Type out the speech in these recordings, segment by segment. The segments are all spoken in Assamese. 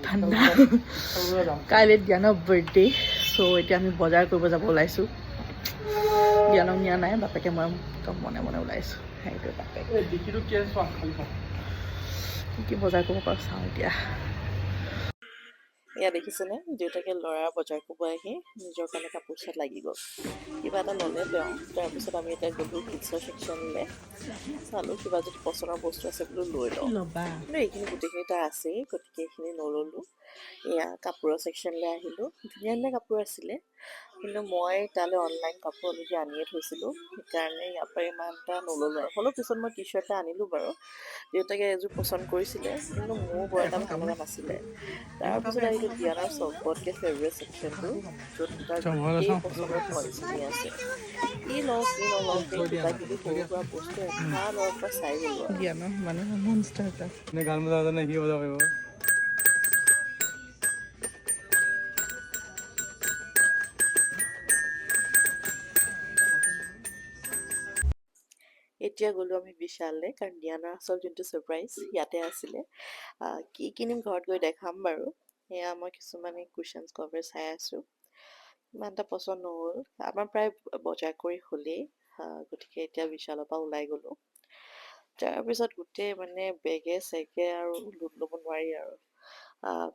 ঠাণ্ডা কাইলৈ জ্ঞানৰ বাৰ্থডে চ' এতিয়া আমি বজাৰ কৰিব যাব ওলাইছোঁ জ্ঞানক নিয়া নাই বাপেকে মই একদম মনে মনে ওলাইছোঁ সেইটোৱে বাপেক কি বজাৰ কৰিব পাৰোঁ চাওঁ এতিয়া এয়া দেখিছেনে দেউতাকে ল'ৰাৰ বজাৰ কৰিব আহি নিজৰ কাৰণে কাপোৰ চাই লাগি গ'ল কিবা এটা ল'লে তেওঁ তাৰপিছত আমি এতিয়া গ'লোঁ কিডছৰ ছেকশ্যনলৈ চালোঁ কিবা যদি পচন্দৰ বস্তু আছে বোলো লৈ লওঁ কিন্তু এইখিনি গোটেইখিনি তাৰ আছেই গতিকে এইখিনি নল'লোঁ এয়া কাপোৰৰ ছেকশ্যনলৈ আহিলোঁ ধুনীয়া ধুনীয়া কাপোৰ আছিলে কিন্তু মই তালৈ অনলাইন কাপোৰ অলৰেডি আনিয়ে থৈছিলোঁ সেইকাৰণে ইয়াৰ পৰা ইমান এটা নল'লোঁ আৰু হ'লেও পিছত মই টি শ্বাৰ্ট এটা আনিলোঁ বাৰু দেউতাকে এযোৰ পচন্দ কৰিছিলে কিন্তু মোৰ বৰ এটা ভাল লগা নাছিলে তাৰপিছত আহিলোঁ ডিয়ানাৰ চবতকৈ ফেভৰেট ছেকশ্যনটো য'ত তাৰ গোটেই পচন্দৰ টয়ছখিনি আছে কি লওঁ কি নলওঁ সেই কিবা কিবি সৰু সুৰা বস্তু এফালৰ পৰা চাই গ'লোঁ আৰু ডিয়ানাৰ মানে মনষ্টাৰ এটা গান বজাব নে কি বজাব পাৰিব এতিয়া গ'লোঁ আমি বিশাললৈ কাৰণ ডিয়ানাৰ আচল যোনটো ছাৰপ্ৰাইজ ইয়াতে আছিলে কি কিনিম ঘৰত গৈ দেখাম বাৰু এয়া মই কিছুমান কুশ্যনছ কভাৰ চাই আছোঁ ইমান এটা পচন্দ নহ'ল আমাৰ প্ৰায় বজাৰ কৰি হ'লেই গতিকে এতিয়া বিশালৰ পৰা ওলাই গ'লোঁ তাৰপিছত গোটেই মানে বেগে চেগে আৰু লোট ল'ব নোৱাৰি আৰু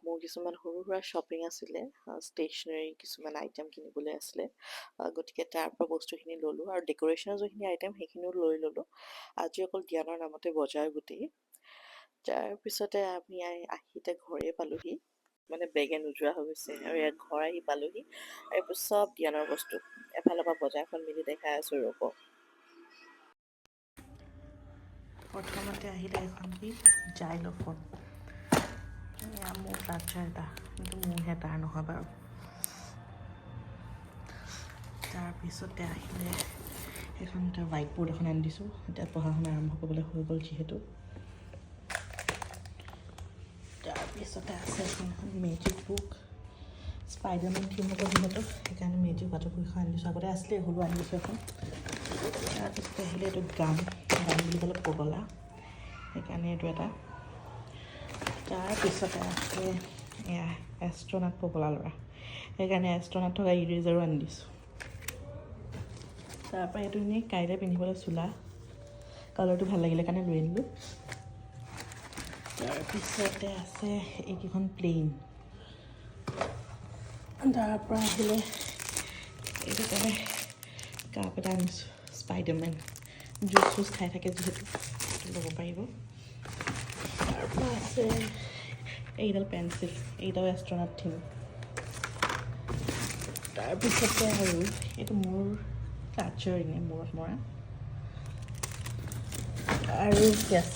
মোৰ কিছুমান সৰু সুৰা শ্বপিং আছিলে ষ্টেচনাৰী কিছুমান আইটেম কিনিবলৈ আছিলে গতিকে তাৰ পৰা বস্তুখিনি ল'লোঁ আৰু ডেক'ৰেশ্যনৰ যোনখিনি আইটেম সেইখিনিও লৈ ল'লোঁ আজি অকল ডিয়ানাৰ নামতে বজাৰ গোটেই তাৰপিছতে আমি আহিতে ঘৰে পালোঁহি মানে বেগে নোযোৱা হৈ গৈছে আৰু ইয়াত ঘৰ আহি পালোঁহি আৰু এইবোৰ চব ডিয়ানাৰ বস্তু এফালৰ পৰা বজাৰখন মিলি দেখাই আছোঁ ৰ'ব প্ৰথমতে আহিলে এখন কি জাইল'ফোন এয়া মোৰ চাৰ্জাৰ এটা কিন্তু মোৰহে তাৰ নহয় বাৰু তাৰপিছতে আহিলে এখন এটা হোৱাইট বৰ্ড এখন আনি দিছোঁ এতিয়া পঢ়া শুনা আৰম্ভ কৰিবলৈ হৈ গ'ল যিহেতু তাৰপিছতে আছে এখন মেজিক বুক স্পাইডাৰমেন থিম হ'ব যিহেতু সেইকাৰণে মেজিক ৱাটাৰপ্ৰুফ এখন আনি দিছোঁ আগতে আছিলে হ'লেও আনি দিছোঁ এখন তাৰপিছতে আহিলে এইটো গান বুলি ক'লে পগলা সেইকাৰণে এইটো এটা তাৰপিছতে আছে এয়া এষ্ট্ৰনাট পগলা ল'ৰা সেইকাৰণে এষ্ট্ৰনাট থকা ইৰেজাৰো আনি দিছোঁ তাৰপৰা এইটো এনেই কাইলৈ পিন্ধিবলৈ চোলা কালাৰটো ভাল লাগিলে কাৰণে লৈ আনিলোঁ তাৰপিছতে আছে এইকেইখন প্লেইন তাৰপৰা আহিলে এইটো কাৰণে কাপ এটা আনিছোঁ স্পাইডাৰমেন জুচ চুচ খাই থাকে যিহেতু ল'ব পাৰিব তাৰপৰা আছে এইডাল পেঞ্চিল এইডাল এষ্ট্ৰনাট থিম তাৰপিছতে আৰু এইটো মোৰ ক্লাটচাৰ এনেই মূৰত মৰা আৰু য়েছ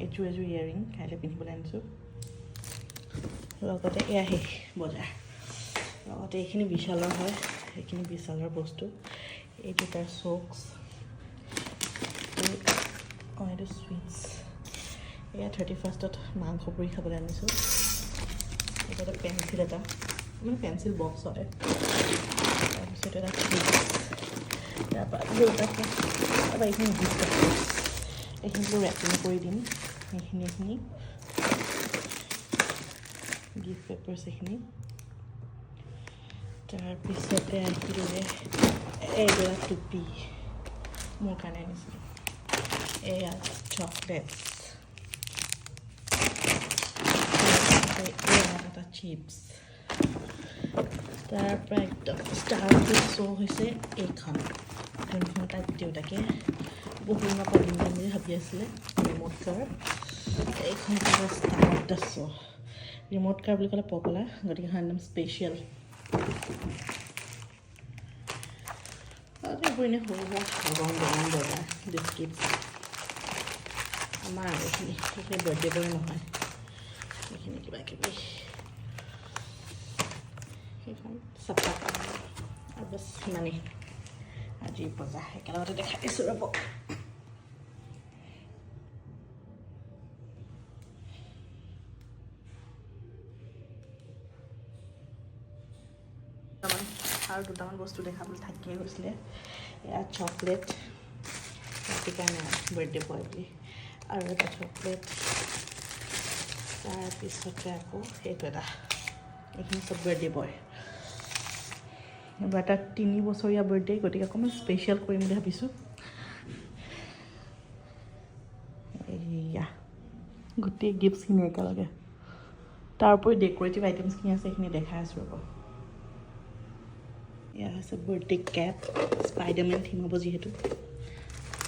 এইযোৰ ইয়েৰিং কাইলৈ পিন্ধিবলৈ আনিছোঁ লগতে এয়া শেষ বজাৰ লগতে এইখিনি বিশালৰ হয় সেইখিনি বিশালৰ বস্তু এইটো তাৰ চক্স এইটো চুইটছ এয়া 31st মাংস পুৰি খাবলৈ আনিছোঁ এইটো এটা পেঞ্চিল এটা মানে পেঞ্চিল বক্স হয় তাৰপিছত এটা তাৰপৰা দেউতাকে তাৰপৰা এইখিনি গিফ্ট আছে এইখিনিতো ৰেপিং কৰি দিম এইখিনি গিফ্ট পেপাৰ্ছ এইখিনি তাৰপিছতে আহিলে এইবিলাক টুপি মোৰ কাৰণে আনিছিলোঁ এয়া চকলেটছ এয়া এটা চিপছ তাৰপৰা একদম ষ্টাৰটো শ্ব' হৈছে এইখন যোনখন তাত দেউতাকে বহু দিনৰ পৰা দিম বুলি ভাবি আছিলে ৰিম'ট কাৰ এইখন এটা ষ্টাৰ দ্য শ্ব' ৰিম'ট কাৰ বুলি ক'লে পপুলাৰ গতিকে এখন একদম স্পেচিয়েল এইবোৰ এনেই সৰু সুৰা গৰম বজাৰ বিস্কিট আমাৰ এইখিনি বাৰ্থডে বয় নহয় এইখিনি কিবা কিবি সেইখন চাফা আৰু বছ সিমানেই আজিৰ বজাৰ একেলগতে দেখাই দিছোঁ ৰ'ব আৰু দুটামান বস্তু দেখাবলৈ থাকিয়ে গৈছিলে এয়া চকলেট সেইটো কাৰণে বাৰ্থডে বয় বুলি আৰু এটা চকলেট তাৰপিছতে আকৌ সেইটো এটা, এইখিনি চব বাৰ্থডে বয়। এবাৰ তাত 3 বছৰীয়া বাৰ্থডে, গতিকে অকণমান স্পেচিয়েল কৰিম বুলি ভাবিছোঁ। এয়া গোটেই গিফ্টছখিনি একেলগে, তাৰ উপৰি ডেক'ৰেটিভ আইটেমছখিনি আছে, সেইখিনি দেখাই আছোঁ ৰ'ব। এয়া হৈছে বাৰ্থডে কেপ, স্পাইডাৰমেন থিম হ'ব যিহেতু।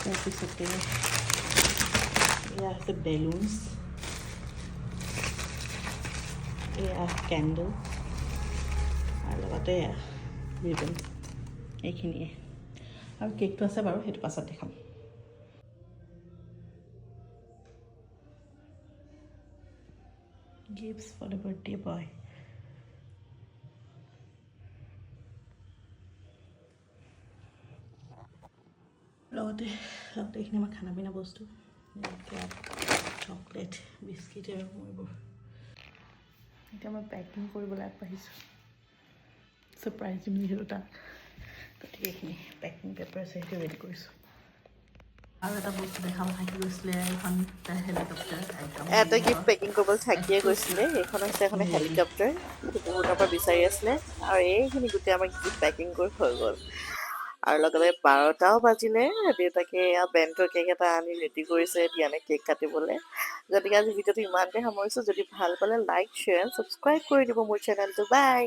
তাৰপিছতে এয়া হৈছে বেলুনছ, এয়া কেণ্ডেল, আৰু লগতে এয়া ৰিবন। এইখিনিয়ে, আৰু কেকটো আছে বাৰু, সেইটো পাছত দেখাম। Gifts for the birthday boy. লগতে এইখিনি আমাৰ খানা পিনা বস্তু, চকলেট, বিস্কিট আৰু এইবোৰ। এতিয়া মই পেকিং কৰিবলৈ আগবাঢ়িছোঁ, ছাৰপ্ৰাইজ দিম যিহেতু তাক, গতিকে এইখিনি পেকিং পেপাৰ আছে, সেইটো ৰেডি কৰিছোঁ। আৰু এটা বস্তু দেখাব থাকি গৈছিলে, এখন হেলিকপ্টাৰ। এটা গিফ্ট পেকিং কৰিবলৈ থাকিয়ে গৈছিলে, এইখন হৈছে এখন হেলিকপ্টাৰ, সেইটো বহুতৰ পৰা বিচাৰি আছিলে, আৰু এইখিনি গোটেই আমাৰ গিফ্ট পেকিং কৰি হৈ গ'ল। আৰু লগতে 12টাও বাজিলে, দেউতাকে এয়া বেণ্টৰ কেক এটা আনি ৰেডি কৰিছে দিয়ানে কেক কাটিবলৈ। গতিকে আজি ভিডিঅ'টো ইমানতে সামৰিছোঁ। যদি ভাল পালে লাইক, শ্বেয়াৰ, ছাবস্ক্ৰাইব কৰি দিব মোৰ চেনেলটো। বাই।